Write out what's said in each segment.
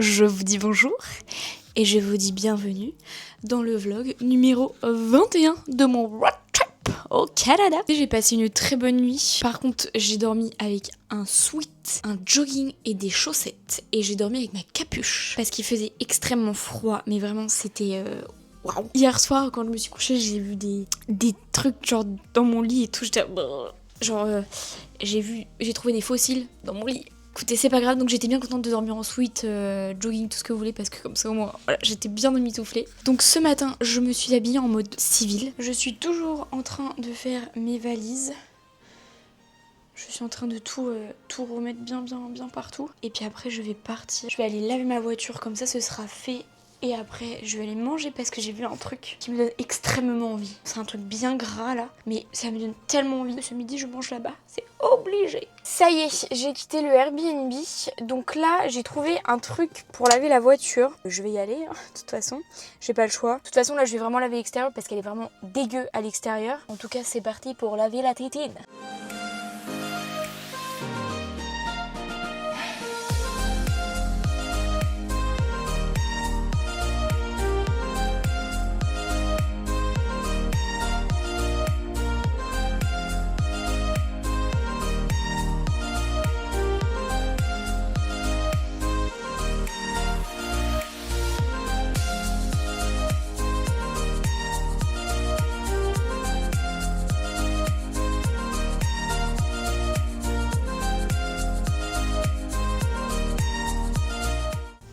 je vous dis bonjour et je vous dis bienvenue dans le vlog numéro 21 de mon road trip au Canada. J'ai passé une très bonne nuit. Par contre, j'ai dormi avec un sweat, un jogging et des chaussettes. Et j'ai dormi avec ma capuche parce qu'il faisait extrêmement froid. Mais vraiment, c'était... Waouh. Hier soir, quand je me suis couchée, j'ai vu des trucs genre dans mon lit et tout. J'étais... Genre, j'ai trouvé des fossiles dans mon lit. Écoutez, c'est pas grave, donc j'étais bien contente de dormir en sweat, jogging, tout ce que vous voulez, parce que comme ça au moins, voilà, j'étais bien demi-soufflée. Donc ce matin, je me suis habillée en mode civil. Je suis toujours en train de faire mes valises. Je suis en train de tout remettre bien partout. Et puis après, je vais partir. Je vais aller laver ma voiture, comme ça ce sera fait. Et après, je vais aller manger parce que j'ai vu un truc qui me donne extrêmement envie. C'est un truc bien gras là, mais ça me donne tellement envie. Ce midi, je mange là-bas. C'est obligé. Ça y est, j'ai quitté le Airbnb. Donc là, j'ai trouvé un truc pour laver la voiture. Je vais y aller, hein, de toute façon. J'ai pas le choix. De toute façon, là, je vais vraiment laver l'extérieur parce qu'elle est vraiment dégueu à l'extérieur. En tout cas, c'est parti pour laver la tétine.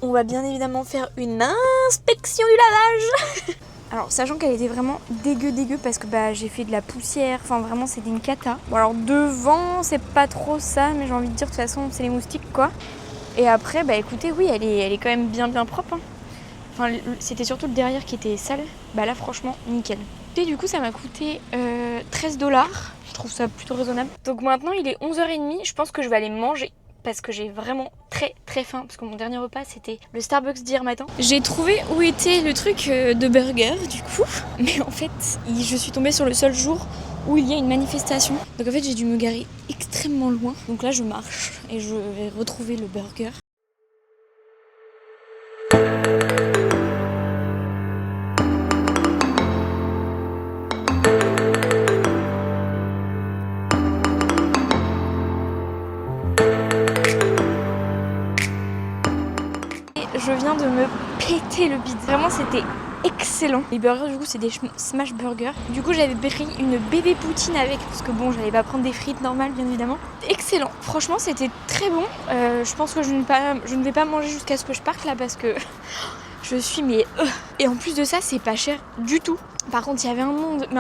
On va bien évidemment faire une inspection du lavage. Alors sachant qu'elle était vraiment dégueu parce que j'ai fait de la poussière, enfin vraiment c'était une cata. Bon alors devant c'est pas trop ça, mais j'ai envie de dire de toute façon c'est les moustiques quoi. Et après écoutez oui elle est quand même bien propre hein. Enfin c'était surtout le derrière qui était sale, là franchement nickel. Et du coup ça m'a coûté 13$, je trouve ça plutôt raisonnable. Donc maintenant il est 11h30, je pense que je vais aller manger. Parce que j'ai vraiment très faim. Parce que mon dernier repas c'était le Starbucks d'hier matin. J'ai trouvé où était le truc de burger du coup. Mais en fait je suis tombée sur le seul jour où il y a une manifestation. Donc en fait j'ai dû me garer extrêmement loin. Donc là je marche et je vais retrouver le burger. Je viens de me péter le bide. Vraiment c'était excellent. Les burgers du coup c'est des smash burgers. Du coup j'avais pris une bébé poutine avec parce que bon j'allais pas prendre des frites normales bien évidemment. Excellent. Franchement c'était très bon. Je pense que je ne vais pas manger jusqu'à ce que je parte là parce que je suis Et en plus de ça c'est pas cher du tout. Par contre il y avait un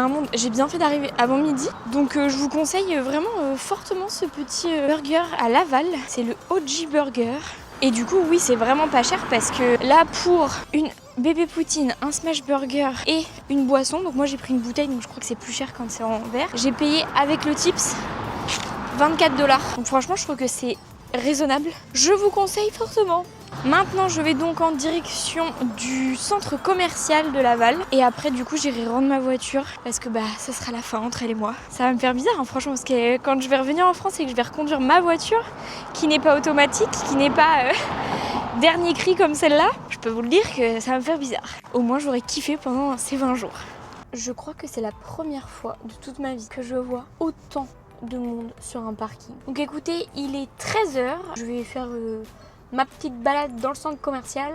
monde, j'ai bien fait d'arriver avant midi. Donc je vous conseille vraiment fortement ce petit burger à Laval. C'est le OG Burger. Et du coup oui c'est vraiment pas cher parce que là pour une bébé poutine, un smash burger et une boisson, donc moi j'ai pris une bouteille donc je crois que c'est plus cher quand c'est en verre. J'ai payé avec le tips 24$. Donc franchement je trouve que c'est raisonnable. Je vous conseille fortement. Maintenant je vais donc en direction du centre commercial de Laval. Et après du coup j'irai rendre ma voiture parce que ça sera la fin entre elle et moi. Ça va me faire bizarre hein, franchement parce que quand je vais revenir en France et que je vais reconduire ma voiture qui n'est pas automatique, qui n'est pas dernier cri comme celle-là, je peux vous le dire que ça va me faire bizarre. Au moins j'aurais kiffé pendant ces 20 jours. Je crois que c'est la première fois de toute ma vie que je vois autant de monde sur un parking. Donc écoutez, il est 13h, je vais faire ma petite balade dans le centre commercial.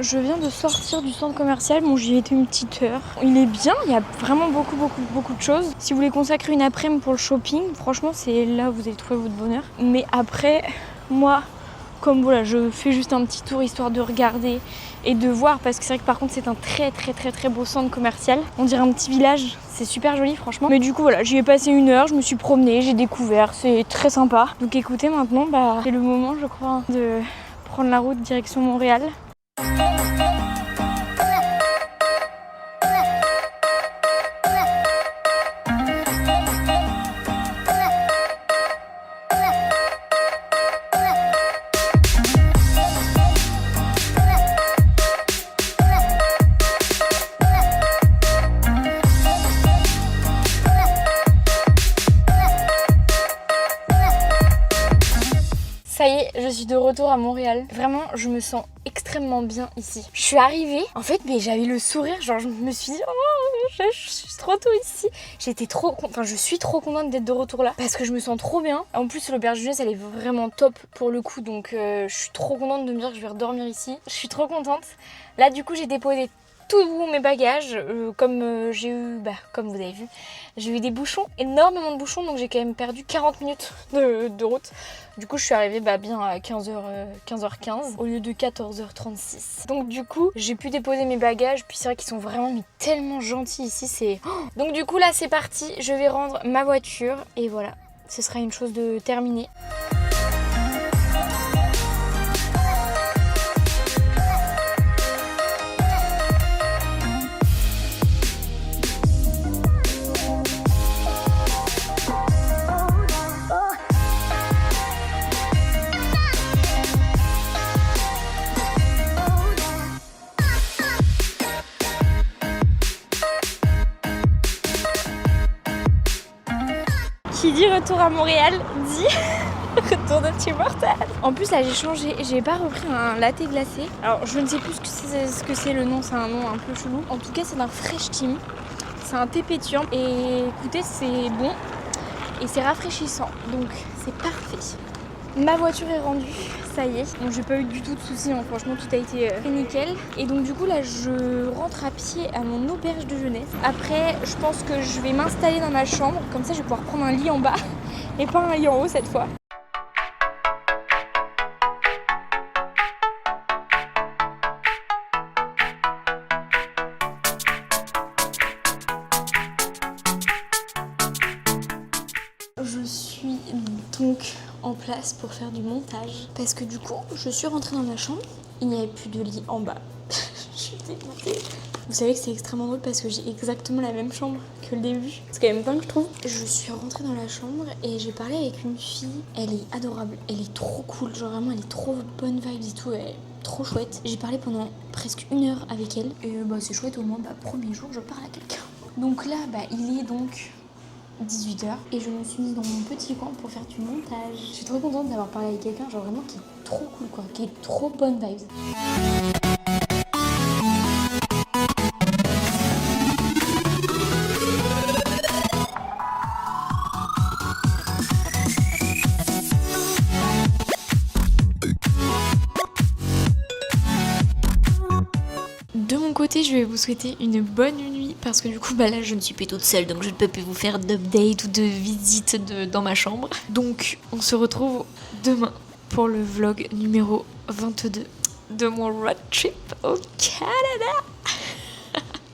Je viens de sortir du centre commercial, bon j'y ai été une petite heure. Il est bien, il y a vraiment beaucoup de choses. Si vous voulez consacrer une après-midi pour le shopping, franchement c'est là où vous allez trouver votre bonheur. Mais après, moi, comme voilà, je fais juste un petit tour histoire de regarder et de voir parce que c'est vrai que par contre c'est un très beau centre commercial. On dirait un petit village, c'est super joli franchement. Mais du coup voilà, j'y ai passé une heure, je me suis promenée, j'ai découvert, c'est très sympa. Donc écoutez maintenant, c'est le moment je crois de prendre la route direction Montréal. je suis de retour à Montréal. Vraiment, je me sens extrêmement bien ici. Je suis arrivée, en fait, mais j'avais le sourire, genre je me suis dit, oh, je suis trop tôt ici. Je suis trop contente d'être de retour là, parce que je me sens trop bien. En plus, l'auberge de jeunesse, elle est vraiment top pour le coup, donc je suis trop contente de me dire que je vais redormir ici. Je suis trop contente. Là, du coup, j'ai déposé tous mes bagages, comme vous avez vu, j'ai eu des bouchons, énormément de bouchons, donc j'ai quand même perdu 40 minutes de route. Du coup, je suis arrivée bien à 15h15 au lieu de 14h36. Donc du coup, j'ai pu déposer mes bagages, puis c'est vrai qu'ils sont vraiment tellement gentils ici, c'est... Donc du coup, là, c'est parti, je vais rendre ma voiture, et voilà, ce sera une chose de terminée. Qui dit retour à Montréal dit retour de Tim Hortons. En plus là j'ai changé, j'ai pas repris un latte glacé. Alors je ne sais plus ce que c'est le nom, c'est un nom un peu chelou. En tout cas c'est un Fresh Tim, c'est un thé pétillant et écoutez c'est bon et c'est rafraîchissant donc c'est parfait. Ma voiture est rendue, ça y est. Bon, j'ai pas eu du tout de soucis, hein. Franchement tout a été nickel. Et donc du coup là je rentre à pied à mon auberge de jeunesse. Après je pense que je vais m'installer dans ma chambre, comme ça je vais pouvoir prendre un lit en bas et pas un lit en haut cette fois. Je suis donc en place pour faire du montage parce que du coup je suis rentrée dans ma chambre, il n'y avait plus de lit en bas. Je suis dégoûtée. Vous savez que c'est extrêmement drôle parce que j'ai exactement la même chambre que le début. C'est quand même dingue je trouve. Je suis rentrée dans la chambre et j'ai parlé avec une fille, elle est adorable, elle est trop cool, genre vraiment elle est trop bonne vibes et tout, elle est trop chouette. J'ai parlé pendant presque 1 heure avec elle et c'est chouette au moins, premier jour je parle à quelqu'un. Donc là il est donc 18h et je me suis mise dans mon petit coin pour faire du montage. Je suis trop contente d'avoir parlé avec quelqu'un genre vraiment qui est trop cool quoi, qui est trop bonne vibes. De mon côté, je vais vous souhaiter une bonne nuit parce que du coup, là, je ne suis plus toute seule donc je ne peux plus vous faire d'update ou de visite dans ma chambre. Donc, on se retrouve demain pour le vlog numéro 22 de mon road trip au Canada.